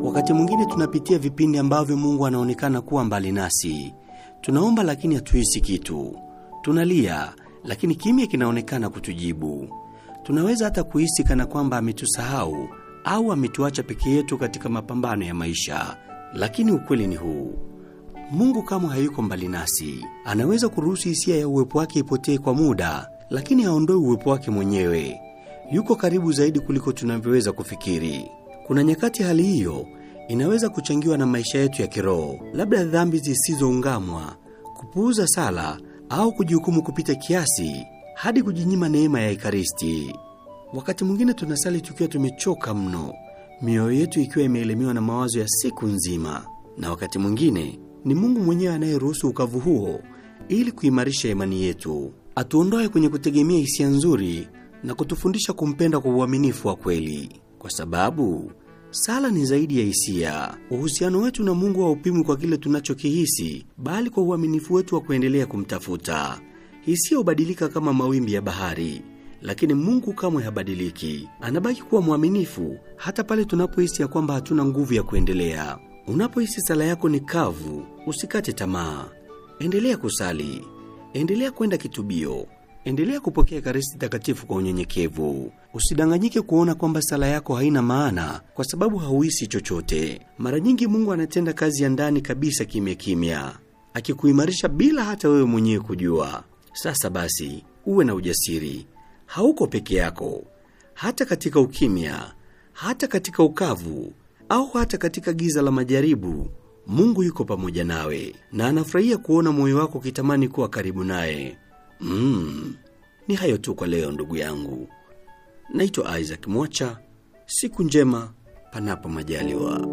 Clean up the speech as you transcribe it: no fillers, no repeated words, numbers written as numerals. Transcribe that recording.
Wakati mwingine tunapitia vipindi ambavyo Mungu anaonekana kuwa mbali nasi. Tunaomba lakini hatuhisi kitu. Tunalia lakini kimya kinaonekana kutujibu. Tunaweza hata kuhisi kana kwamba ametusahau au ametuacha peke yetu katika mapambano ya maisha. Lakini ukweli ni huu: Mungu kamwe hayuko mbali nasi. Anaweza kuruhusu hisia ya uwepo wake ipotee kwa muda, lakini haondoi uwepo wake mwenyewe. Yuko karibu zaidi kuliko tunavyoweza kufikiri. Kuna nyakati hali hiyo inaweza kuchangiwa na maisha yetu ya kiroho, labda dhambi zisizoungamwa, kupuuza sala au kujihukumu kupita kiasi hadi kujinyima neema ya Ekaristi. Wakati mwingine tunasali tukiwa tumechoka mno, mioyo yetu ikiwa imeelemewa na mawazo ya siku nzima, na wakati mwingine ni Mungu mwenyewe anayeruhusu ukavu huo ili kuimarisha imani yetu, atuondoe kwenye kutegemea hisia nzuri na kutufundisha kumpenda kwa uaminifu wa kweli. Kwa sababu sala ni zaidi ya hisia. Uhusiano wetu na Mungu haupimwi kwa kile tunachokihisi, bali kwa uaminifu wetu wa kuendelea kumtafuta. Hisia hubadilika kama mawimbi ya bahari, lakini Mungu kamwe habadiliki. Anabaki kuwa mwaminifu hata pale tunapohisi ya kwamba hatuna nguvu ya kuendelea. Unapohisi sala yako ni kavu, usikate tamaa. Endelea kusali, endelea kwenda kitubio, endelea kupokea Ekaristi Takatifu kwa unyenyekevu. Usidanganyike kuona kwamba sala yako haina maana kwa sababu hauhisi chochote. Mara nyingi Mungu anatenda kazi ya ndani kabisa kimya kimya, akikuimarisha bila hata wewe mwenyewe kujua. Sasa basi, uwe na ujasiri. Hauko peke yako. Hata katika ukimya, hata katika ukavu, au hata katika giza la majaribu, Mungu yuko pamoja nawe na anafurahia kuona moyo wako ukitamani kuwa karibu naye. Ni hayo tu kwa leo ndugu yangu. Naitwa Isaac Mwacha. Siku njema, panapo majaliwa.